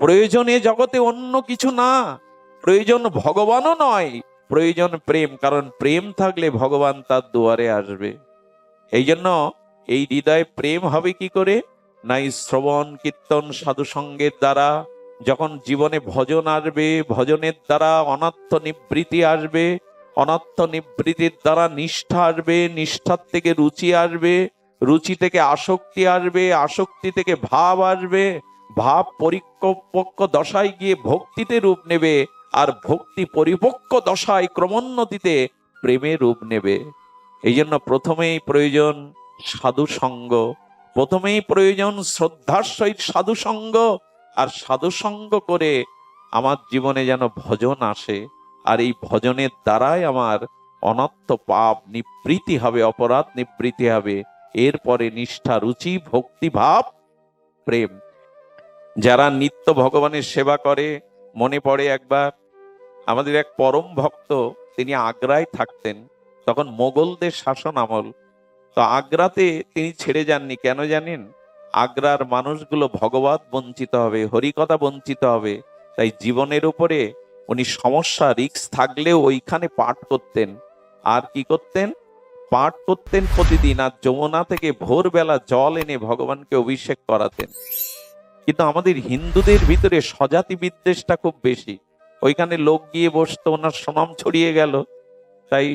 প্রয়োজনে জগতে অন্য কিছু না, প্রয়োজন ভগবানও নয়, প্রয়োজন প্রেম। কারণ প্রেম থাকলে ভগবান তার দুয়ারে আসবে। এই জন্য এই হৃদয়ে প্রেম হবে কি করে? না এই শ্রবণ কীর্তন সাধু সঙ্গের দ্বারা। যখন জীবনে ভজন আসবে, ভজনের দ্বারা অনর্থ নিবৃত্তি আসবে, অনর্থ নিবৃত্তির দ্বারা নিষ্ঠা আসবে, নিষ্ঠার থেকে রুচি আসবে, রুচি থেকে আসক্তি আসবে, আসক্তি থেকে ভাব আসবে, ভাব পরিপক্ক দশায় গিয়ে ভক্তিতে রূপ নেবে, আর ভক্তি পরিপক্ক দশায় ক্রমোন্নতিতে প্রেমে রূপ নেবে। এই জন্য প্রথমেই প্রয়োজন সাধু সঙ্গ, প্রথমেই প্রয়োজন শ্রদ্ধার সহিত সাধু সঙ্গ। আর সাধু সঙ্গ করে আমার জীবনে যেন ভজন আসে, আর এই ভজনের দ্বারাই আমার অনর্থ পাপ নিবৃত্তি হবে, অপরাধ নিবৃত্তি হবে। এরপরে নিষ্ঠা, রুচি, ভক্তি ভাব, প্রেম। যারা নিত্য ভগবানের সেবা করে, মনে পড়ে একবার আমাদের এক পরম ভক্ত, তিনি আগ্রায় থাকতেন, তখন মোগলদের শাসন আমল। তো আগ্রাতে তিনি ছেড়ে যাননি, কেন জানেন? আগ্রার মানুষগুলো ভগবত বঞ্চিত হবে, হরিকথা বঞ্চিত হবে। তাই জীবনের উপরে উনি সমস্যা রিস্ক থাকলেও ওইখানে পাঠ করতেন। আর কি করতেন? পাঠ করতেন প্রতিদিন, আর যমুনা থেকে ভোরবেলা জল এনে ভগবানকে অভিষেক করাতেন। কিন্তু আমাদের হিন্দুদের ভিতরে স্বজাতি বিদ্বেষটা খুব বেশি। ওইখানে লোক গিয়ে বসতো, ওনার সুনাম ছড়িয়ে গেল। তাই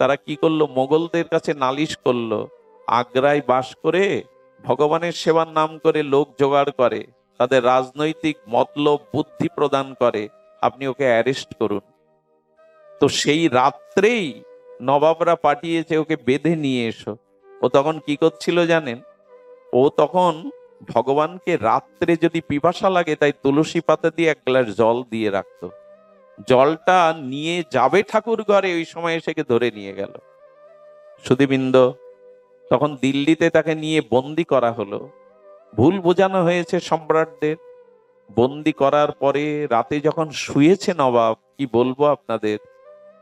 তারা কি করলো? মোগলদের কাছে নালিশ করলো, আগ্রায় বাস করে ভগবানের সেবার নাম করে লোক জোগাড় করে, তাদের রাজনৈতিক মতলব বুদ্ধি প্রদান করে, আপনি ওকে অ্যারেস্ট করুন। তো সেই রাত্রেই নবাবরা পাঠিয়েছে, ওকে বেঁধে নিয়ে এসো। ও তখন কি করছিল জানেন? ও তখন ভগবানকে রাত্রে যদি পিপাসা লাগে, তাই তুলসী পাতা দিয়ে এক গ্লাস জল দিয়ে রাখতো। জলটা নিয়ে যাবে ঠাকুর ঘরে, ওই সময় এসে ধরে নিয়ে গেল। সুধীবৃন্দ, তখন দিল্লিতে তাকে নিয়ে বন্দি করা হলো। ভুল বোঝানো হয়েছে সম্রাটদের। বন্দি করার পরে রাতে যখন শুয়েছে নবাব, কি বলবো আপনাদের,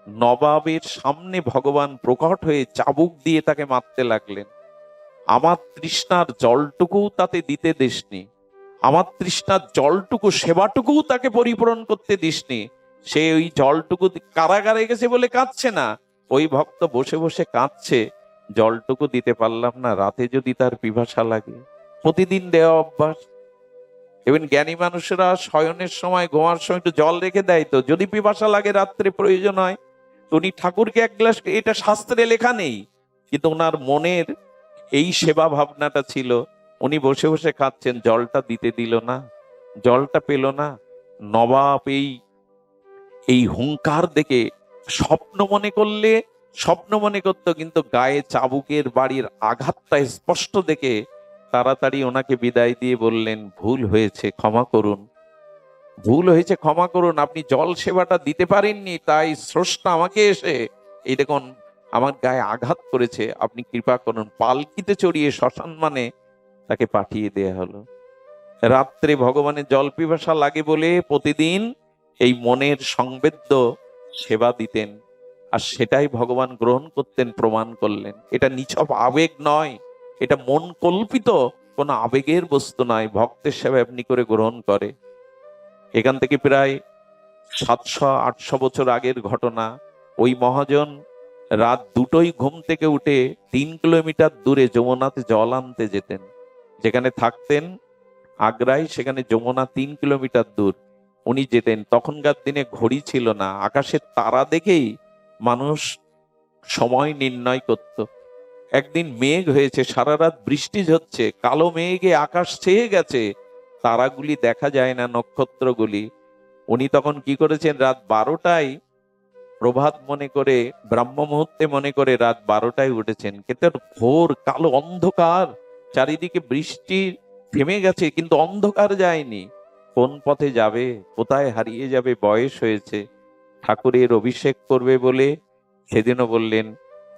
নবাবের সামনে ভগবান প্রকট হয়ে চাবুক দিয়ে তাকে মারতে লাগলেন। আমার তৃষ্ণার জলটুকু তাতে দিতে দিসনি, আমার তৃষ্ণার জলটুকু, সেবাটুকু তাকে পরিপূরণ করতে দিসনি। সে ওই জলটুকু, কারাগারে গেছে বলে কাঁদছে না, ওই ভক্ত বসে বসে কাঁদছে, জলটুকু দিতে পারলাম না, রাতে যদি তার পিপাসা লাগে। প্রতিদিন দেওয়া অভ্যাস। এবং জ্ঞানী মানুষেরা শয়নের সময়, ঘুমার সময় একটু জল রেখে দেয়, তো যদি পিপাসা লাগে রাত্রে প্রয়োজন হয়। তো উনি ঠাকুরকে এক গ্লাস, এটা শাস্ত্রে লেখা নেই, কিন্তু ওনার মনের এই সেবা ভাবনাটা ছিল। উনি বসে বসে খাচ্ছেন, জলটা দিতে দিল না, জলটা পেল না। নবাব এই হুঙ্কার দেখে স্বপ্ন মনে করলে, স্বপ্ন মনে করতো, কিন্তু গায়ে চাবুকের বাড়ির আঘাতটা স্পষ্ট দেখে তাড়াতাড়ি ওনাকে বিদায় দিয়ে বললেন, ভুল হয়েছে, ক্ষমা করুন, ভুল হয়েছে, ক্ষমা করুন। আপনি জল সেবাটা দিতে পারেননি, তাই স্রষ্টা আমাকে এসে এই দেখুন আমার গায়ে আঘাত করেছে, আপনি কৃপা করুন। পালকিতে চড়িয়ে শ্মশান মানে তাকে পাঠিয়ে দেয়া হলো। রাত্রে ভগবানের জল পিপাসা লাগে বলে প্রতিদিন এই মনের সংবেদ্য সেবা দিতেন, আর সেটাই ভগবান গ্রহণ করতেন, প্রমাণ করলেন। এটা নিছক আবেগ নয়, এটা মন কল্পিত কোন আবেগের বস্তু নয়, ভক্তের সেবা এমনি করে গ্রহণ করে। এখান থেকে প্রায় 700-800 বছর আগের ঘটনা। ওই মহাজন রাত 2টোয় ঘুম থেকে উঠে 3 কিলোমিটার দূরে যমুনাতে জল আনতে যেতেন। যেখানে থাকতেন আগ্রায়, সেখানে যমুনা 3 কিলোমিটার দূর উনি যেতেন। তখনকার দিনে ঘড়ি ছিল না, আকাশের তারা দেখেই মানুষ সময় নির্ণয় করত। একদিন মেঘ হয়েছে, সারা রাত বৃষ্টি হচ্ছে, কালো মেঘে আকাশ ছেয়ে গেছে, তারাগুলি দেখা যায় না, নক্ষত্রগুলি। উনি তখন কি করেছেন, রাত 12টায় প্রভাত মনে করে, ব্রাহ্ম মুহূর্তে মনে করে রাত 12টায় উঠেছেন। কিন্তু ঘোর কালো অন্ধকার, চারিদিকে বৃষ্টি থেমে গেছে, কিন্তু অন্ধকার যায়নি। কোন পথে যাবে, কোথায় হারিয়ে যাবে, বয়স হয়েছে। ঠাকুরের অভিষেক করবে বলে সেদিনও বললেন,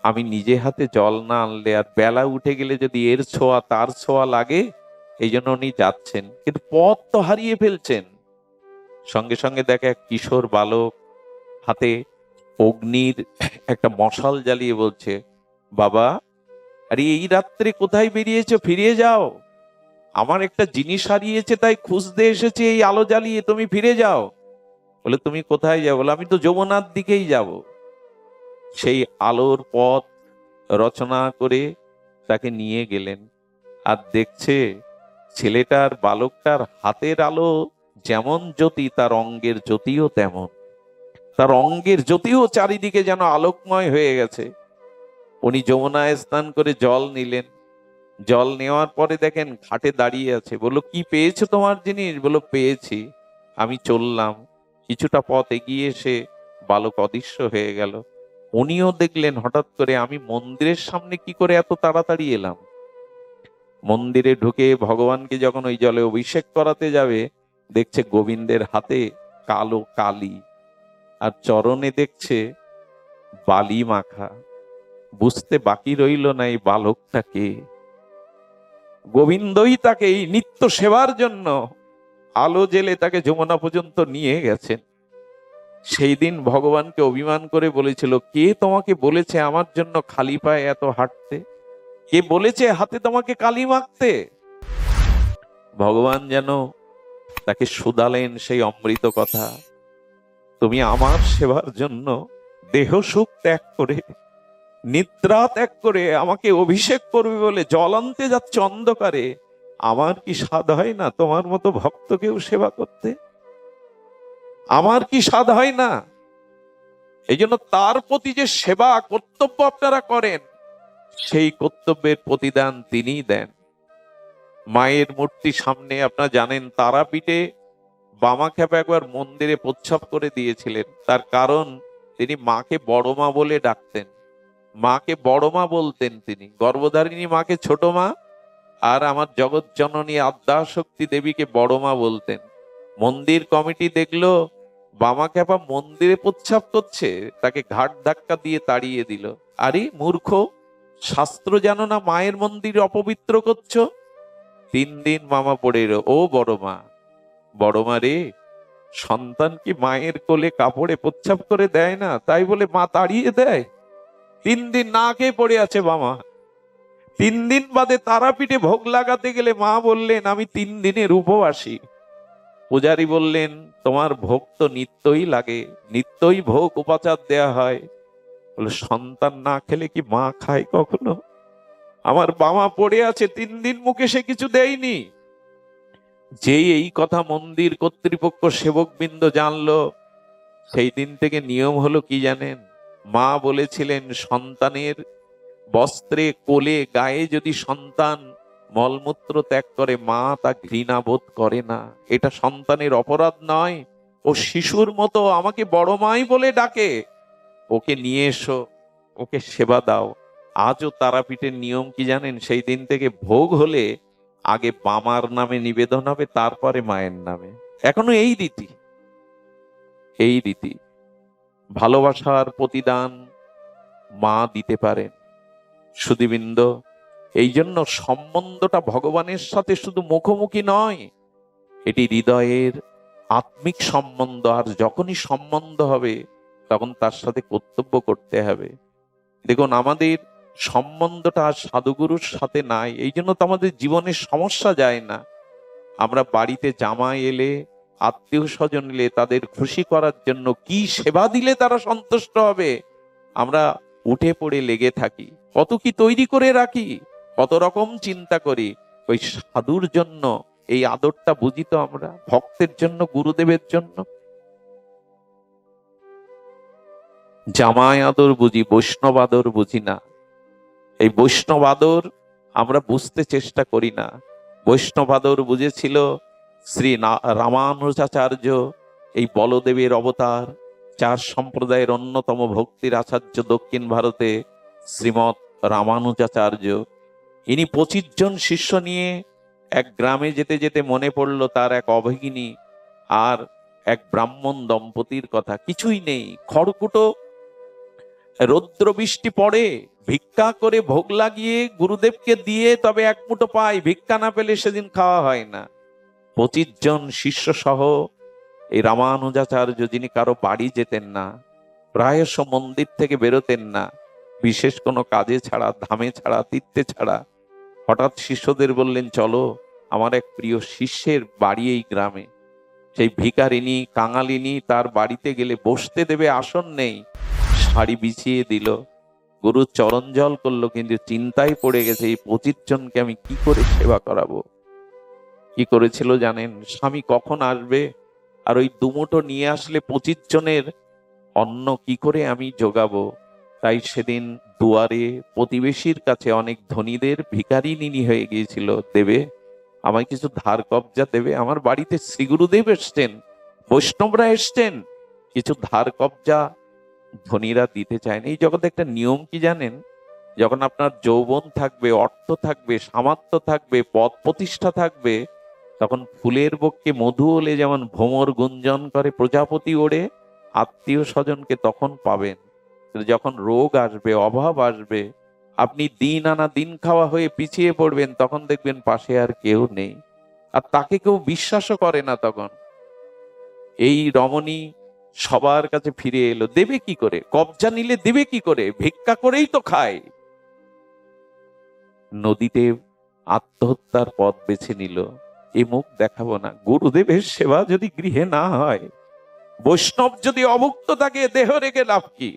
আমি নিজে হাতে জল না আনলে, আর বেলা উঠে গেলে যদি এর ছোঁয়া তার ছোঁয়া লাগে, এই জন্য উনি যাচ্ছেন, কিন্তু পথ তো হারিয়ে ফেলছেন। সঙ্গে সঙ্গে দেখে এক কিশোর বালক হাতে অগ্নির একটা মশাল জ্বালিয়ে বলছে, বাবা, আরে এই রাত্রে কোথায় বেরিয়েছো, ফিরে যাও। আমার একটা জিনিস হারিয়েছে, তাই খুঁজতে এসেছি, এই আলো জ্বালিয়ে, তুমি ফিরে যাও। বলে তুমি কোথায় যাবো? বলে আমি তো যমুনার দিকেই যাব। সেই আলোর পথ রচনা করে তাকে নিয়ে গেলেন। আর দেখছে ছেলেটার, বালকটার হাতের আলো যেমন জ্যোতি, তার অঙ্গের জ্যোতিও তেমন। তার অঙ্গের জ্যোতিও চারিদিকে যেন আলোকময় হয়ে গেছে। উনি যমুনায় স্নান করে জল নিলেন। জল নেওয়ার পরে দেখেন ঘাটে দাঁড়িয়ে আছে। বললো কি পেয়েছো তোমার জিনিস? বললো পেয়েছি। আমি চললাম, কিছুটা পথ এগিয়ে এসে বালক অদৃশ্য হয়ে গেল। উনিও দেখলেন হঠাৎ করে, আমি মন্দিরের সামনে কি করে এত তাড়াতাড়ি এলাম। মন্দিরে ঢুকে ভগবানকে যখন ওই জলে অভিষেক করাতে যাবে, দেখছে গোবিন্দের হাতে কালো কালি, আর চরণে দেখছে বালি মাখা। বুঝতে বাকি রইল না এই বালকটাকে। গোবিন্দই তাকে এই নিত্য সেবার জন্য আলো জেলে তাকে যমুনা পর্যন্ত নিয়ে গেছেন। সেই দিন ভগবানকে অভিমান করে বলেছিল, কে তোমাকে বলেছে আমার জন্য খালি পায়ে এত হাঁটতে? কে বলেছে হাতে তোমাকে কালি মাখতে? ভগবান যেন তাকে শুধালেন সেই অমৃত কথা, তুমি আমার সেবার জন্য দেহ সুখ ত্যাগ করে, নিদ্রা ত্যাগ করে আমাকে অভিষেক করবে বলে জল আনতে যাচ্ছে অন্ধকারে। আমার কি স্বাদ হয় না তোমার মতো ভক্তকেও সেবা করতে? আমার কি স্বাদ হয় না? এই জন্য তার প্রতি যে সেবা কর্তব্য আপনারা করেন, সেই কর্তব্যের প্রতিদান তিনিই দেন। মায়ের মূর্তি সামনে আপনারা জানেন, তারাপীঠে বামাখ্যাপা একবার মন্দিরে প্রচ্ছাপ করে দিয়েছিলেন। তার কারণ তিনি মাকে বড় মা বলে ডাকতেন, মাকে বড় মা বলতেন। তিনি গর্ভধারিণী মাকে ছোট মা, আর আমার জগৎ জননী আদ্যাশক্তি দেবীকে বড় মা বলতেন। মন্দির কমিটি দেখলো বামাখ্যাপা মন্দিরে প্রচ্ছাপ করছে, তাকে ঘাট ধাক্কা দিয়ে তাড়িয়ে দিল। আরে মূর্খ, শাস্ত্র জানো না মায়ের মন্দির অপবিত্র করছো? 3 দিন মামা পড়ে এলো, ও বড় মা, বড় মা রে, সন্তান কি মায়ের কোলে কাপড়ে প্রচ্ছাপ করে দেয় না, তাই বলে মা তাড়িয়ে দেয়? 3 দিন না খেয়ে পড়ে আছে মামা। 3 দিন বাদে তারাপীঠে ভোগ লাগাতে গেলে মা বললেন, আমি 3 দিনের উপবাসী। পূজারী বললেন, তোমার ভোগ তো নিত্যই লাগে, নিত্যই ভোগ উপাচার দেয়া হয়। বলে সন্তান না খেলে কি মা খায় কখনো? আমার বাবা পড়ে আছে 3 দিন, মুখে সে কিছু দেয়নি। যেই এই কথা মন্দির কর্তৃপক্ষ সেবকবৃন্দ জানলো, সেই দিন থেকে নিয়ম হলো কি জানেন? মা বলেছিলেন, সন্তানের বস্ত্রে, কোলে, গায়ে যদি সন্তান মলমূত্র ত্যাগ করে, মা তা ঘৃণা বোধ করে না। এটা সন্তানের অপরাধ নয়। ও শিশুর মতো আমাকে বড় মাই বলে ডাকে। ওকে নিয়ে এসো, ওকে সেবা দাও। আজও তারাপীঠের নিয়ম কি জানেন? সেই দিন থেকে ভোগ হলে আগে বামার নামে নিবেদন হবে, তারপরে মায়ের নামে। এখনো এই রীতি, এই রীতি। ভালোবাসার প্রতিদান মা দিতে পারেন। সুধীবৃন্দ, এই জন্য সম্বন্ধটা ভগবানের সাথে শুধু মুখোমুখি নয়, এটি হৃদয়ের আত্মিক সম্বন্ধ। আর যখনই সম্বন্ধ হবে, তখন তার সাথে কর্তব্য করতে হবে। দেখুন, আমাদের সম্বন্ধটা সাধুগুরুর সাথে নাই, এই জন্য তো আমাদের জীবনের সমস্যা যায় না। আমরা বাড়িতে জামাই এলে, আত্মীয় স্বজন এলে, তাদের খুশি করার জন্য কি সেবা দিলে তারা সন্তুষ্ট হবে, আমরা উঠে পড়ে লেগে থাকি। কত কি তৈরি করে রাখি, কত রকম চিন্তা করি। ওই সাধুর জন্য এই আদরটা বুঝি তো আমরা, ভক্তের জন্য, গুরুদেবের জন্য। জামাই আদর বুঝি, বৈষ্ণব আদর বুঝি না। এই বৈষ্ণব আদর আমরা বুঝতে চেষ্টা করি না। বৈষ্ণব আদর বুঝেছিল শ্রী রামানুজাচার্য, এই বলদেবের অবতার, 4 সম্প্রদায়ের অন্যতম ভক্তির আচার্য দক্ষিণ ভারতে শ্রীমৎ রামানুজাচার্য। ইনি 25 জন শিষ্য নিয়ে এক গ্রামে যেতে যেতে মনে পড়ল তার এক অভাগিনী আর এক ব্রাহ্মণ দম্পতির কথা। কিছুই নেই, খড়কুটো, রৌদ্র বৃষ্টি পড়ে, ভিক্ষা করে ভোগ লাগিয়ে গুরুদেবকে দিয়ে তবে এক মুঠো পাই, ভিক্ষা না পেলে সেদিন খাওয়া হয় না। 25 জন শিষ্য সহ এই রামানুজাচার্য, যিনি কারো বাড়ি যেতেন না, প্রায়শ মন্দির থেকে বেরোতেন না, বিশেষ কোনো কাজে ছাড়া, ধামে ছাড়া, তীর্থে ছাড়া, হঠাৎ শিষ্যদের বললেন, চলো আমার এক প্রিয় শিষ্যের বাড়ি এই গ্রামে। সেই ভিখারিনী কাঙালিনী তার বাড়িতে গেলে বসতে দেবে, আসন নেই, শাড়ি বিছিয়ে দিল, গুরু চরণ জল করলো, কিন্তু চিন্তায় পড়ে গেছে এই 25 জনকে আমি কি করে সেবা করাবো। কি করেছিল জানেন? স্বামী কখন আসবে, আর ওই দুমুঠো নিয়ে আসলে 25 জনের অন্ন কি করে আমি যোগাবো। তাই সেদিন দুয়ারে প্রতিবেশীর কাছে, অনেক ধনীদের ভিখারিনী হয়ে গিয়েছিল, দেবে আমায় কিছু ধার কবজা দেবে, আমার বাড়িতে শ্রী গুরুদেব এসছেন, বৈষ্ণবরা এসছেন, কিছু ধার কবজা ধনীরা দিতে চায় না। এই জগতে একটা নিয়ম কি জানেন? যখন আপনার যৌবন থাকবে, অর্থ থাকবে, সামর্থ্য থাকবে, পদ প্রতিষ্ঠা থাকবে, তখন ফুলের বক্ষে মধু হলে যেমন ভ্রমর গুঞ্জন করে, প্রজাপতি ওড়ে, আত্মীয় স্বজনকে তখন পাবেন। যখন রোগ আসবে, অভাব আসবে, আপনি দিন আনা দিন খাওয়া হয়ে পিছিয়ে পড়বেন, তখন দেখবেন পাশে আর কেউ নেই, আর তাকে কেউ বিশ্বাসও করে না। তখন এই রমণী সবার কাছে ফিরে এলো, দেবে কি করে? কবজা নিলে দেবে কি করে? ভিক্ষা করেই তো খায়। নদীতে আত্মহত্যার পথ বেছে নিল, এ মুখ দেখাবো না। গুরুদেবের সেবা যদি গৃহে না হয়, বৈষ্ণব যদি অভুক্ত থাকে, দেহ রেখে লাভ কি?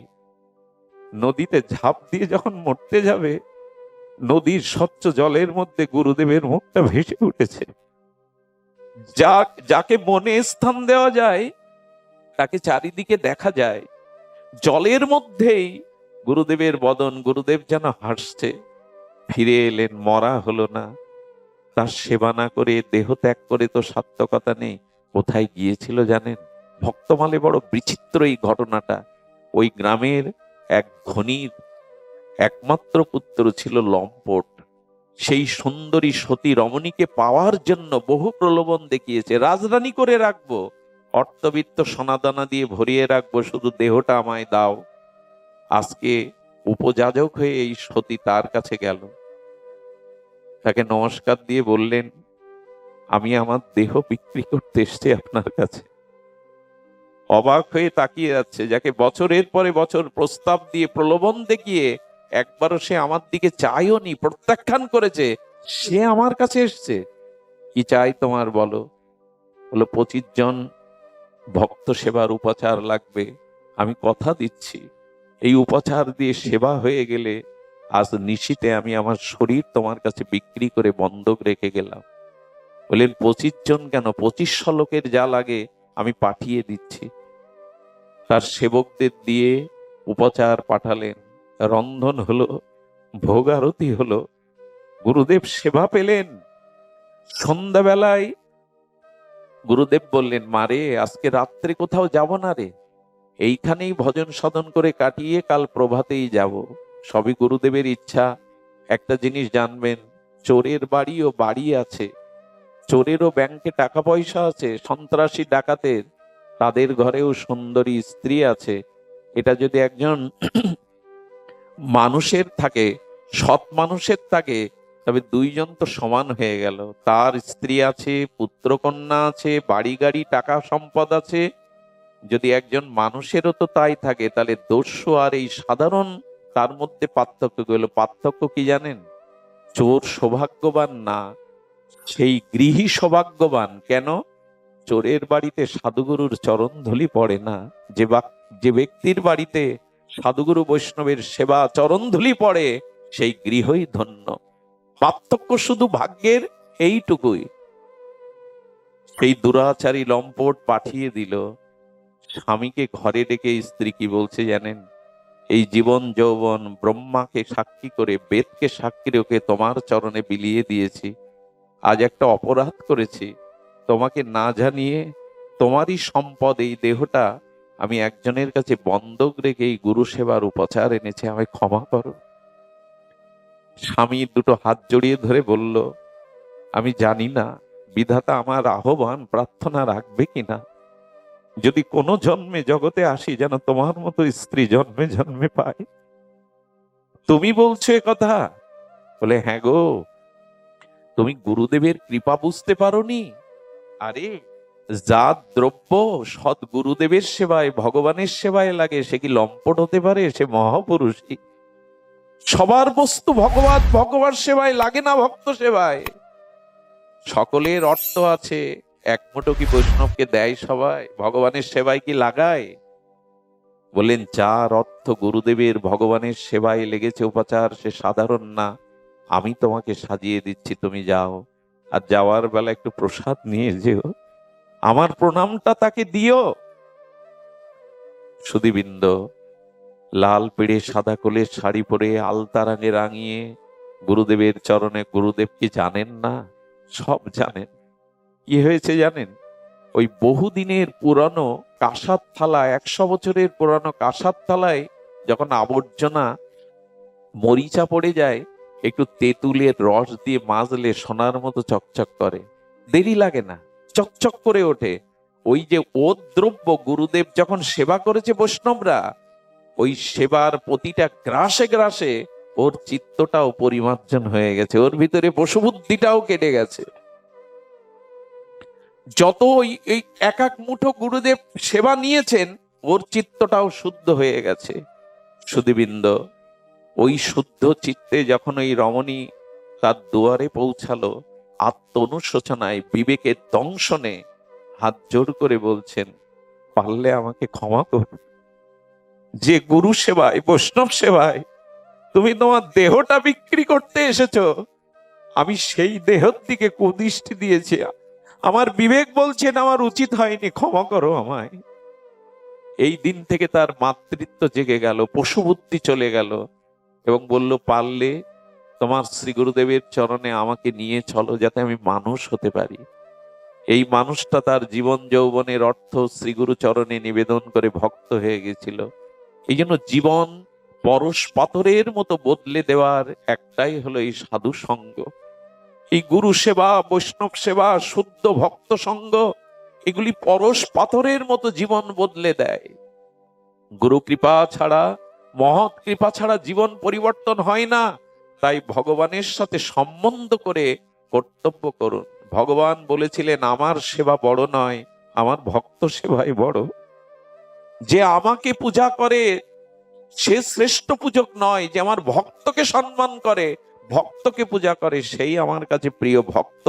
নদীতে ঝাঁপ দিয়ে যখন মরতে যাবে, নদীর স্বচ্ছ জলের মধ্যে গুরুদেবের মুখটা ভেসে উঠেছে। যাকে মনে স্থান দেওয়া যায়, তাকে চারিদিকে দেখা যায়। জলের মধ্যেই গুরুদেবের বদন, গুরুদেব যেন হাসছে। ফিরে এলেন, মরা হলো না। তার সেবা না করে, দেহ ত্যাগ করে তো সার্থকতা নেই। কোথায় গিয়েছিল জানেন? ভক্তমালে বড় বিচিত্র এই ঘটনাটা। ওই গ্রামের এক ধনীর একমাত্র পুত্র ছিল লম্পট। সেই সুন্দরী সতী রমণীকে পাওয়ার জন্য বহু প্রলোভন দেখিয়েছে। রাজরানী করে রাখবো, অর্থবিত্ত সোনাদানা দিয়ে ভরিয়ে রাখবো, শুধু দেহটা আমায় দাও। আজকে উপযাজক হয়ে এই সতী তার কাছে গেল, তাকে নমস্কার দিয়ে বললেন, আমি আমার দেহ বিক্রি করতে এসেছি আপনার কাছে। অবাক হয়ে তাকিয়ে যাচ্ছে, যাকে বছরের পরে বছর প্রস্তাব দিয়ে প্রলোভন দেখিয়ে একবারও সে আমার দিকে চাইও নি, প্রত্যাখ্যান করেছে, সে আমার কাছে এসছে। কি চাই তোমার বলো? বলো 25 জন ভক্ত সেবার উপাচার লাগবে। আমি কথা দিচ্ছি, এই উপাচার দিয়ে সেবা হয়ে গেলে আজ নিশিতে আমি আমার শরীর তোমার কাছে বিক্রি করে বন্ধক রেখে গেলাম। বললেন 25 জন কেন, 2500 লোকের যা লাগে আমি পাঠিয়ে দিচ্ছি। তার সেবকদের দিয়ে উপাচার পাঠালেন, রন্ধন হলো, ভোগ আরতি হলো, গুরুদেব সেবা পেলেন। সন্ধ্যাবেলায় গুরুদেব বললেন, মারে আজকে রাত্রে কোথাও যাব না রে, এইখানেই ভজন সাধন করে কাটিয়ে কাল প্রভাতেই যাব। সবই গুরুদেবের ইচ্ছা। একটা জিনিস জানবেন, চোরের বাড়িও বাড়ি আছে, চোরেরও ব্যাংকে টাকা পয়সা আছে, সন্ত্রাসী ডাকাতের তাদের ঘরেও সুন্দরী স্ত্রী আছে। এটা যদি একজন মানুষের থাকে, সৎ মানুষের থাকে, তবে দুইজন তো সমান হয়ে গেল। তার স্ত্রী আছে, পুত্র কন্যা আছে, বাড়ি গাড়ি টাকা সম্পদ আছে। যদি একজন মানুষেরও তো তাই থাকে, তাহলে দস্যু আর এই সাধারণ, তার মধ্যে পার্থক্য গেল। পার্থক্য কি জানেন? চোর সৌভাগ্যবান না, সেই গৃহী সৌভাগ্যবান। কেন? চোরের বাড়িতে সাধুগুরুর চরণ ধুলি পড়ে না। যে ব্যক্তির বাড়িতে সাধুগুরু বৈষ্ণবের সেবা চরণ ধুলি পড়ে, সেই গৃহই ধন্য। পার্থক্য শুধু ভাগ্যের, এইটুকুই। সেই দুরাচারী লম্পট পাঠিয়ে দিল। স্বামীকে ঘরে ডেকে স্ত্রী কি বলছে জানেন? এই জীবন যৌবন ব্রহ্মাকে সাক্ষী করে, বেদকে সাক্ষী রেখে তোমার চরণে বিলিয়ে দিয়েছি। আজ একটা অপরাধ করেছি, তোমাকে না জানিয়ে তোমারই সম্পদ এই দেহটা আমি একজনের কাছে বন্ধক রেখে এই গুরু সেবার উপচার এনেছি, আমায় ক্ষমা করো। স্বামী দুটো হাত জড়িয়ে ধরে বলল, আমি জানি না বিধাতা আমার আহ্বান প্রার্থনা রাখবে কিনা। যদি কোনো জন্মে জগতে আসি, যেন তোমার মতো স্ত্রী জন্মে জন্মে পাই। তুমি বলছো এ কথা? বলে, হ্যাঁ গো, তুমি গুরুদেবের কৃপা বুঝতে পারোনি। আরে যা দ্রব্য সৎ গুরুদেবের সেবায়, ভগবানের সেবায় লাগে, সে কি লম্পট হতে পারে? সে মহাপুরুষই। সবার বস্তু ভগবান, ভগবান সেবায় লাগে না, ভক্ত সেবায়। সকলের অর্থ আছে, এক মুঠো কি বৈষ্ণবকে দেয় সবাই? ভগবানের সেবায় কি লাগায়? বললেন যার অর্থ গুরুদেবের ভগবানের সেবায় লেগেছে উপাচার, সে সাধারণ না। আমি তোমাকে সাজিয়ে দিচ্ছি, তুমি যাও, আর যাওয়ার বেলা একটু প্রসাদ নিয়ে যেও, আমার প্রণামটা তাকে দিও। সুধীবৃন্দ, লাল পেড়ে সাদা কোলের শাড়ি পরে আলতা রাঙে রাঙিয়ে গুরুদেবের চরণে, গুরুদেব কি জানেন না? সব জানেন। কি হয়েছে জানেন? ওই বহুদিনের পুরানো কাঁসার থালা, 100 বছরের পুরানো কাঁসার থালায় যখন আবর্জনা মরিচা পড়ে যায়, একটু তেঁতুলের রস দিয়ে মাজলে সোনার মতো চকচক করে, দেরি লাগে না, চকচক করে ওঠে। ওই যে ওর দ্রব্য গুরুদেব যখন সেবা করেছে বৈষ্ণবরা, ওই সেবার প্রতিটা গ্রাসে গ্রাসে ওর চিত্তটাও পরিমার্জন হয়ে গেছে, ওর ভিতরে পশুবুদ্ধিটাও কেটে গেছে। যত এই এক এক মুঠো গুরুদেব সেবা নিয়েছেন, ওর চিত্তটাও শুদ্ধ হয়ে গেছে। সুধীবৃন্দ, ওই শুদ্ধ চিত্তে যখন ওই রমণী তার দুয়ারে পৌঁছালো, আত্মনুশোচনায়, বিবেকের দংশনে হাত জোর করে বলছেন, পারলে আমাকে ক্ষমা কর। যে গুরু সেবায়, বৈষ্ণব সেবায় তুমি তোমার দেহটা বিক্রি করতে এসেছো, আমি সেই দেহের দিকে কুদৃষ্টি দিয়েছি, আমার বিবেক বলছেন আমার উচিত হয়নি, ক্ষমা করো আমায়। এই দিন থেকে তার মাতৃত্ব জেগে গেল, পশুবুদ্ধি চলে গেল, এবং বলল, পারলে তোমার শ্রী গুরুদেবের চরণে আমাকে নিয়ে চলো, যাতে আমি মানুষ হতে পারি। এই মানুষটা তার জীবন যৌবনের অর্থ শ্রীগুরু চরণে নিবেদন করে ভক্ত হয়ে গেছিল। এই জন্য জীবন পরশ পাথরের মতো বদলে দেওয়ার একটাই হলো এই সাধু সঙ্গ, এই গুরু সেবা, বৈষ্ণব সেবা, শুদ্ধ ভক্ত সঙ্গ। এগুলি পরশ পাথরের মতো জীবন বদলে দেয়। গুরু কৃপা ছাড়া, মহৎ কৃপা ছাড়া জীবন পরিবর্তন হয় না। তাই ভগবানের সাথে সম্বন্ধ করে কর্তব্য করুন। ভগবান বলেছিলেন, আমার সেবা বড় নয়, আমার ভক্ত সেবাই বড়। যে আমাকে পূজা করে সে শ্রেষ্ঠ পূজক নয়, যে আমার ভক্তকে সম্মান করে, ভক্তকে পূজা করে, সেই আমার কাছে প্রিয় ভক্ত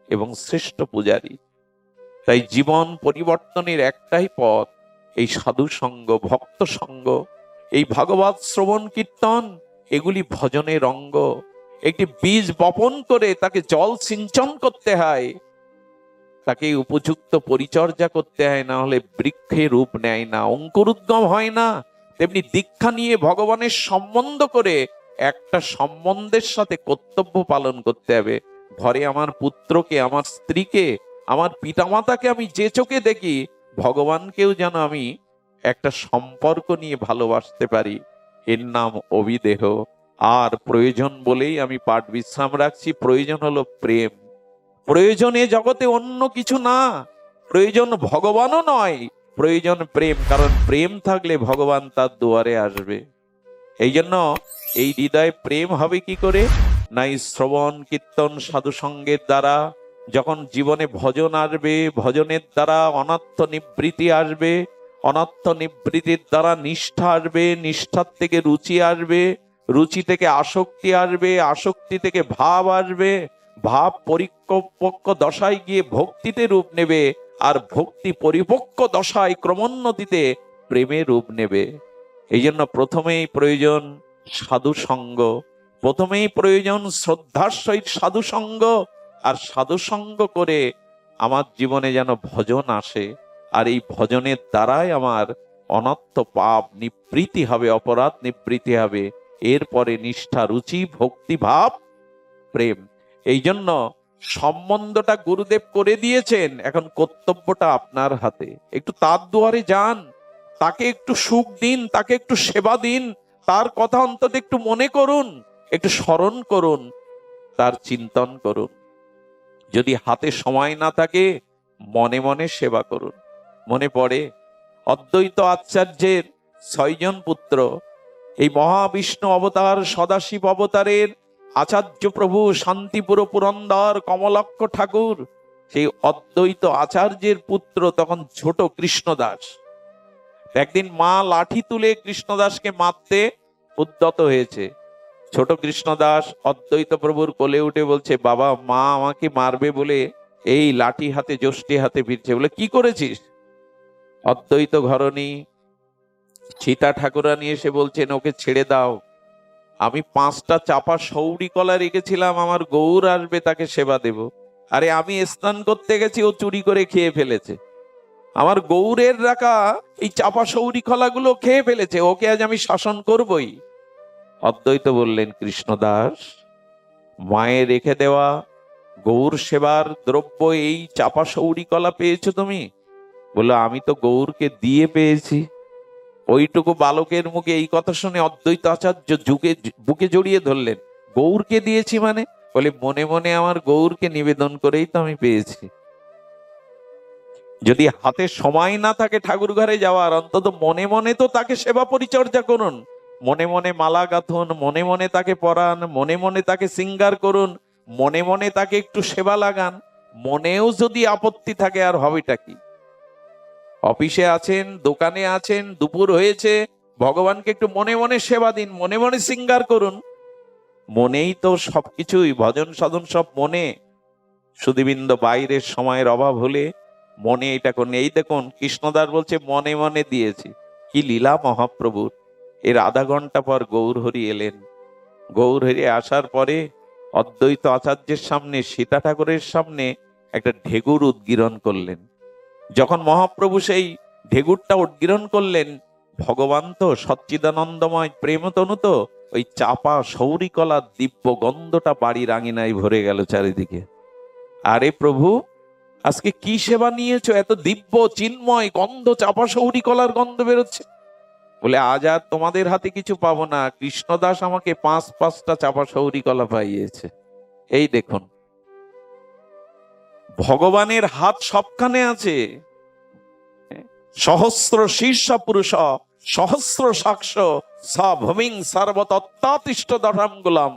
এবং শ্রেষ্ঠ পূজারী। তাই জীবন পরিবর্তনের একটাই পথ, এই সাধু সঙ্গ, ভক্ত সঙ্গ, এই ভাগবত শ্রবণ কীর্তন, এগুলি ভজনের অঙ্গ। একটি বীজ বপন করে তাকে জল সিঞ্চন করতে হয়, তাকে উপযুক্ত পরিচর্যা করতে হয়, না হলে বৃক্ষে রূপ নেয় না, অঙ্কুরোদ্গম হয় না। তেমনি দীক্ষা নিয়ে ভগবানের সম্বন্ধ করে একটা সম্বন্ধের সাথে কর্তব্য পালন করতে হবে। ঘরে আমার পুত্রকে, আমার স্ত্রীকে, আমার পিতামাতাকে আমি যে চোখে দেখি, ভগবানকেও যেন আমি একটা সম্পর্ক নিয়ে ভালোবাসতে পারি। এর নাম অবিদেহ। আর প্রয়োজন বলেই আমি পাঠ বিশ্রাম রাখছি। প্রয়োজন হলো প্রেম। প্রয়োজনে জগতে অন্য কিছু না, প্রয়োজন ভগবানও নয়, প্রয়োজন প্রেম। কারণ প্রেম থাকলে ভগবান তার দুয়ারে আসবে। এই জন্য এই হৃদয়ে প্রেম হবে কি করে? না এই শ্রবণ কীর্তন সাধু সঙ্গের দ্বারা। যখন জীবনে ভজন আসবে, ভজনের দ্বারা অনর্থ নিবৃত্তি আসবে, অনর্থ নিবৃত্তির দ্বারা নিষ্ঠা আসবে, নিষ্ঠার থেকে রুচি আসবে, রুচি থেকে আসক্তি আসবে, আসক্তি থেকে ভাব আসবে, ভাব পরিপক্ক দশায় গিয়ে ভক্তিতে রূপ নেবে, আর ভক্তি পরিপক্ক দশায় ক্রমোন্নতিতে প্রেমে রূপ নেবে। এই জন্য প্রথমেই প্রয়োজন সাধু সঙ্গ, প্রথমেই প্রয়োজন শ্রদ্ধার সহিত সাধু সঙ্গ। আর সাধু সঙ্গ করে আমার জীবনে যেন ভজন আসে, আর এই ভজনের দ্বারাই আমার অনর্থ পাপ নিবৃত্তি হবে, অপরাধ নিবৃত্তি হবে। এরপরে নিষ্ঠা, রুচি, ভক্তি ভাব, প্রেম। এই জন্য সম্বন্ধটা গুরুদেব করে দিয়েছেন, এখন কর্তব্যটা আপনার হাতে। একটু তার দুয়ারে যান, তাকে একটু সুখ দিন, তাকে একটু সেবা দিন, তার কথা অন্তত একটু মনে করুন, একটু স্মরণ করুন, তার চিন্তন করুন। যদি হাতে সময় না থাকে, মনে মনে সেবা করুন। মনে পড়ে অদ্বৈত আচার্যের 6 জন পুত্র, এই মহাবিষ্ণু অবতার, সদাশিব অবতারের আচার্য প্রভু শান্তিপুর পুরন্দর কমলাক্ষ ঠাকুর, সেই অদ্বৈত আচার্যের পুত্র তখন ছোট কৃষ্ণদাস। একদিন মা লাঠি তুলে কৃষ্ণদাসকে মারতে উদ্যত হয়েছে। ছোট কৃষ্ণদাস অদ্বৈত প্রভুর কোলে উঠে বলছে, বাবা মা আমাকে মারবে বলে এই লাঠি হাতে যষ্টি হাতে ফিরছে। বলে কি করেছিস? অদ্বৈত ঘরণী সীতা ঠাকুরানী এসে বলছেন, ওকে ছেড়ে দাও, আমি 5টা চাপা সৌরি কলা রেখেছিলাম, আমার গৌর আসবে তাকে সেবা দেব। আরে আমি স্নান করতে গেছি, ও চুরি করে খেয়ে ফেলেছে। আমার গৌরের রাখা এই চাপা সৌরি কলাগুলো খেয়ে ফেলেছে, ওকে আজ আমি শাসন করবই। অদ্বৈত বললেন, কৃষ্ণদাস, মায়ের রেখে দেওয়া গৌর সেবার দ্রব্য এই চাপা সৌরি কলা পেয়েছো তুমি? বললো, আমি তো গৌরকে দিয়ে পেয়েছি। ওইটুকু বালকের মুখে এই কথা শুনে অদ্বৈত আচার্য বুকে জড়িয়ে ধরলেন। গৌরকে দিয়েছি মানে? বলে, মনে মনে আমার গৌরকে নিবেদন করেই তো আমি পেয়েছি। যদি হাতে সময় না থাকে ঠাকুর ঘরে যাওয়ার, অন্তত মনে মনে তো তাকে সেবা পরিচর্যা করুন। মনে মনে মালা গাঁথুন, মনে মনে তাকে পরান, মনে মনে তাকে সিঙ্গার করুন, মনে মনে তাকে একটু সেবা লাগান। মনেও যদি আপত্তি থাকে, আর হবেটা কি? অফিসে আছেন, দোকানে আছেন, দুপুর হয়েছে, ভগবানকে একটু মনে মনে সেবা দিন, মনে মনে সিঙ্গার করুন। মনেই তো সবকিছুই, ভজন সাধন সব মনে। সুধীবৃন্দ, বাইরের সময়ের অভাব হলে মনে এটা করুন। এই দেখুন, কৃষ্ণদাস বলছে মনে মনে দিয়েছি। কি লীলা মহাপ্রভুর! এর আধা ঘন্টা পর গৌরহরি এলেন। গৌরহরি আসার পরে অদ্বৈত আচার্যের সামনে, সীতা ঠাকুরের সামনে একটা ঢেগুর উদ্গীরণ করলেন। যখন মহাপ্রভু সেই ঢেগুরটা উদ্গীরণ করলেন, ভগবান তো সচ্চিদানন্দময় প্রেমতনু, তো ওই চাপা সৌরিকলার দিব্য গন্ধটা বাড়ির আঙিনায় ভরে গেল চারিদিকে। আরে প্রভু, আজকে কি সেবা নিয়েছো? এত দিব্য চিন্ময় গন্ধ, চাপা সৌরিকলার গন্ধ বেরোচ্ছে। বলে, আজ আর তোমাদের হাতে কিছু পাবো না, কৃষ্ণদাস আমাকে 5টা চাপা সৌরিকলা পাইয়েছে। এই দেখুন, ভগবানের হাত সবখানে আছে। সহস্র শীর্ষ পুরুষ সহস্র সাক্ষ ভূমিং সর্বতত্ত্বাতিষ্ঠ দশাঙ্গুলাম।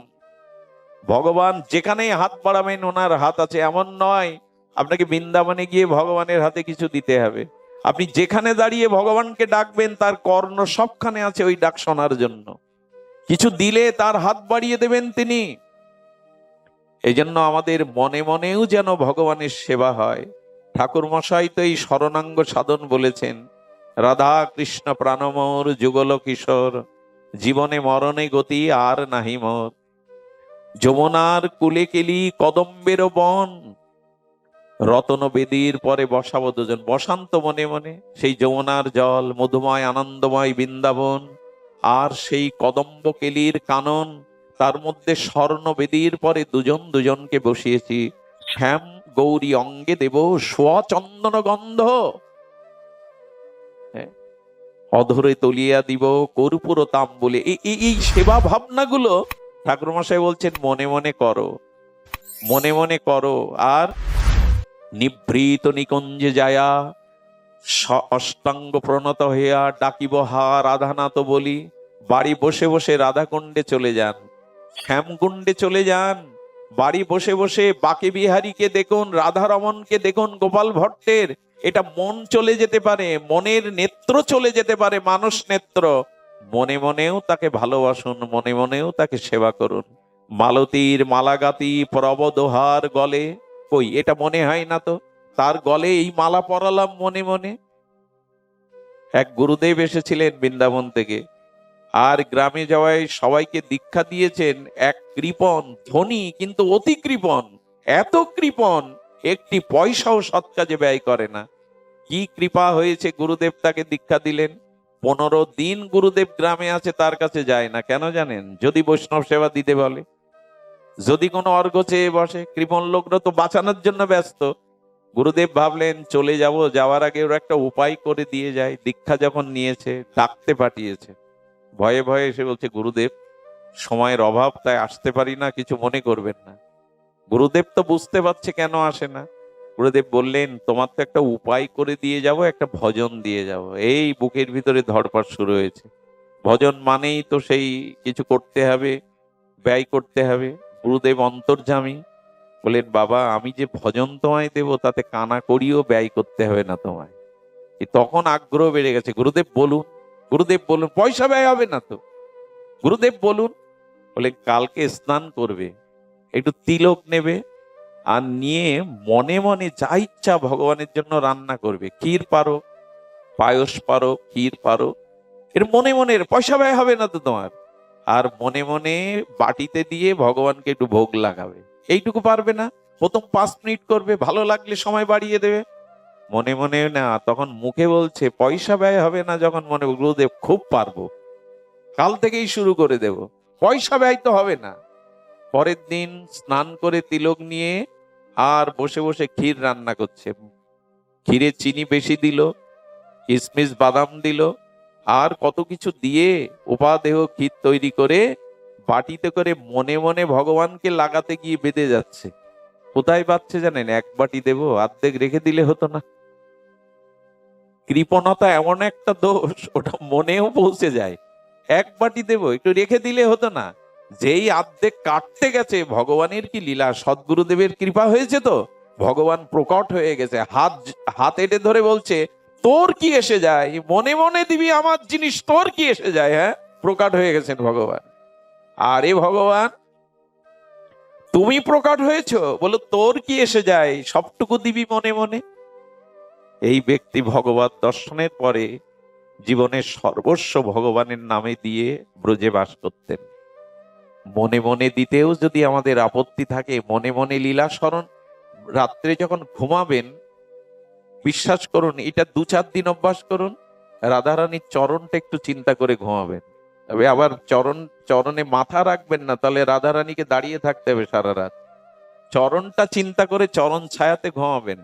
ভগবান যেখানেই হাত বাড়াবেন ওনার হাত আছে। এমন নয় আপনাকে বৃন্দাবনে গিয়ে ভগবানের হাতে কিছু দিতে হবে। আপনি যেখানে দাঁড়িয়ে ভগবানকে ডাকবেন, তার কর্ণ সবখানে আছে ওই ডাক শোনার জন্য। কিছু দিলে তার হাত বাড়িয়ে দেবেন তিনি। এই জন্য আমাদের মনে মনেও যেন ভগবানের সেবা হয়। ঠাকুর মশাই তো এই শরণাঙ্গ সাধন বলেছেন, রাধা কৃষ্ণ প্রাণমোর যুগল কিশোর, জীবনে মরণে গতি আর নাহি মোর। যমুনার কুলে কেলি কদম্বের বন, রতন বেদীর পরে বসাবো দুজন। বসান্ত মনে মনে সেই যমুনার জল, মধুময় আনন্দময় বৃন্দাবন, আর সেই কদম্ব কেলির কানন, তার মধ্যে স্বর্ণ বেদীর পরে দুজন দুজনকে বসিয়েছি। শ্যাম গৌরী অঙ্গে দেব স্বচন্দন গন্ধ, অধরে তলিয়া দিব কর্পূর তাম্বুলে। এই সেবা ভাবনাগুলো ঠাকুর মশাই বলছেন মনে মনে করো, মনে মনে করো। আর নিভৃত নিকুঞ্জে যায়া অষ্টাঙ্গ প্রণত হইয়া ডাকিব হা রাধানাথ বলি। বাড়ি বসে বসে রাধাকুণ্ডে চলে যান, শ্যামকুণ্ডে চলে যান। বাড়ি বসে বসে বাকে বিহারীকে দেখুন, রাধারমণকে দেখুন, গোপাল ভট্টের। এটা মন চলে যেতে পারে, মনের নেত্র চলে যেতে পারে, মানস নেত্র। মনে মনেও তাকে ভালোবাসুন, মনে মনেও তাকে সেবা করুন। মালতীর মালাগাতি প্রবদোহার গলে, কই এটা মনে হয় না তো? তার গলে এই মালা পরালাম মনে মনে। এক গুরুদেব এসেছিলেন বৃন্দাবন থেকে, আর গ্রামে যাওয়ায় সবাইকে দীক্ষা দিয়েছেন। এক কৃপণ, ধনী কিন্তু অতি কৃপণ, এত কৃপণ একটি পয়সাও সৎ কাজে ব্যয় করে না। কি কৃপা হয়েছে, গুরুদেব তাকে দীক্ষা দিলেন। 15 দিন গুরুদেব গ্রামে আছে, তার কাছে যায় না। কেন জানেন? যদি বৈষ্ণব সেবা দিতে বলে, যদি কোনো অর্ঘ্য চেয়ে বসে। কৃপণ লোকরা তো বাঁচানোর জন্য ব্যস্ত। গুরুদেব ভাবলেন চলে যাব, যাওয়ার আগে ওরা একটা উপায় করে দিয়ে যায়। দীক্ষা যখন নিয়েছে, ডাকতে পাঠিয়েছে। ভয়ে ভয়ে এসে বলছে, গুরুদেব সময়ের অভাব, তাই আসতে পারি না, কিছু মনে করবেন না। গুরুদেব তো বুঝতে পারছে কেন আসে না। গুরুদেব বললেন, তোমার তো একটা উপায় করে দিয়ে যাব, একটা ভজন দিয়ে যাব। এই বুকের ভিতরে ধড়পড় শুরু হয়েছে। ভজন মানেই তো সেই কিছু করতে হবে, ব্যয় করতে হবে। গুরুদেব অন্তর্যামী, বলেন, বাবা আমি যে ভজন তোমায় দেব, তাতে কানা করিও ব্যয় করতে হবে না তোমায়। তখন আগ্রহ বেড়ে গেছে। গুরুদেব বলুন, গুরুদেব বলুন। পয়সা ব্যয় হবে না তো, গুরুদেব বলুন। বলে কালকে স্নান করবে, একটু তিলক নেবে, আর নিয়ে মনে মনে যা ইচ্ছা ভগবানের জন্য রান্না করবে। ক্ষীর পারো, পায়স পারো, ক্ষীর পারো, এর মনে মনে, পয়সা ব্যয় হবে না তো তোমার। আর মনে মনে বাটিতে দিয়ে ভগবানকে একটু ভোগ লাগাবে। এইটুকু পারবে না? প্রথম 5 মিনিট করবে, ভালো লাগলে সময় বাড়িয়ে দেবে। মনে মনে না, তখন মুখে বলছে পয়সা ব্যয় হবে না, যখন মনে গুরুদেব খুব পারবো, কাল থেকেই শুরু করে দেব, পয়সা ব্যয় তো হবে না। পরের দিন স্নান করে তিলক নিয়ে আর বসে বসে ক্ষীর রান্না করছে। ক্ষীরে চিনি বেশি দিল, কিশমিশ বাদাম দিল, আর কত কিছু দিয়ে উপাদেয় ক্ষীর তৈরি করে বাটিতে করে মনে মনে ভগবানকে লাগাতে গিয়ে বেঁধে যাচ্ছে। কোথায় পাচ্ছে জানেন? 1 বাটি দেবো, অর্ধেক রেখে দিলে হতো না? কৃপণতা এমন একটা দোষ, ওটা মনেও পৌঁছে যায়। 1 বাটি দেবো, একটু রেখে দিলে হতো না? যেই অর্ধেক কাটতে গেছে, ভগবানের কি লীলা, সদ্গুরুদেবের কৃপা হয়েছে তো, ভগবান প্রকট হয়ে গেছে, হাত হাত এটে ধরে বলছে তোর কি এসে যায়, মনে মনে দিবি আমার জিনিস, তোর কি এসে যায়? হ্যাঁ, প্রকট হয়ে গেছেন ভগবান। আরে ভগবান, তুমি প্রকট হয়েছো, বলো তোর কি এসে যায়, সবটুকু দিবি মনে মনে। এই ব্যক্তি ভগবত দর্শনের পরে জীবনের সর্বস্ব ভগবানের নামে দিয়ে ব্রজে বাস করতেন। মনে মনে দিতেও যদি আমাদের আপত্তি থাকে, মনে মনে লীলা স্মরণ, রাত্রে যখন ঘুমাবেন, বিশ্বাস করুন, এটা 2-4 দিন অভ্যাস করুন, রাধারানীর চরণটা একটু চিন্তা করে ঘুমাবেন। তবে আবার চরণে মাথা রাখবেন না, তাহলে রাধারানীকে দাঁড়িয়ে থাকতে হবে সারা রাত। চরণটা চিন্তা করে চরণ ছায়াতে ঘুমাবেন।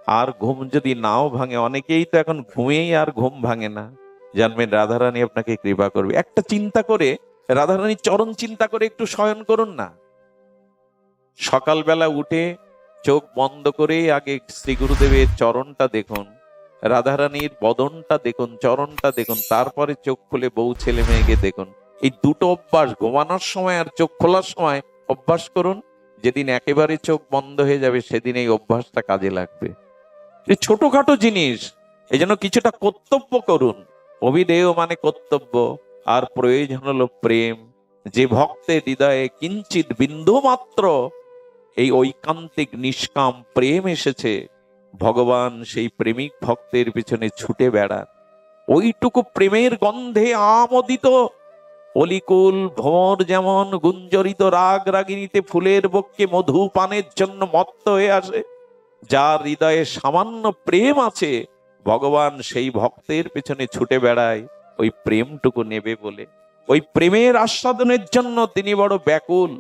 আর ঘুম যদি নাও ভাঙে, অনেকেই তো এখন ঘুমিয়েই আর ঘুম ভাঙে না, জানবেন রাধারানী আপনাকে কৃপা করবে। একটা চিন্তা করে, রাধারানীর চরণ চিন্তা করে একটু শয়ন করুন না। সকালবেলা উঠে চোখ বন্ধ করে আগে শ্রী গুরুদেবের চরণটা দেখুন, রাধারানীর বদনটা দেখুন, চরণটা দেখুন, তারপরে চোখ খুলে বউ ছেলে মেয়েকে দেখুন। এই দুটো অভ্যাস, ঘুমানোর সময় আর চোখ খোলার সময় অভ্যাস করুন। যেদিন একেবারে চোখ বন্ধ হয়ে যাবে, সেদিন এই অভ্যাসটা কাজে লাগবে। এই ছোটখাটো জিনিস, এই জন্য কিছুটা কর্তব্য করুন। অভিধেয় মানে কর্তব্য, আর প্রয়োজন হলো প্রেম। যে ভক্তের হৃদয়ে কিঞ্চিত বিন্দু মাত্র এই ঐকান্তিক নিষ্কাম প্রেম এসেছে, ভগবান সেই প্রেমিক ভক্তের পিছনে ছুটে বেড়ান। ওইটুকু প্রেমের গন্ধে আমোদিত অলিকুল ভ্রমর যেমন গুঞ্জরিত রাগ রাগিনীতে ফুলের বক্ষে মধু পানের জন্য মত্ত হয়ে আসে, যার হৃদয়ে সামান্য প্রেম আছে, ভগবান সেই ভক্তের পেছনে ছুটে বেড়ায় ওই প্রেমটুকু নেবে বলে। ওই প্রেমের আস্বাদনের জন্য তিনি বড় ব্যাকুল।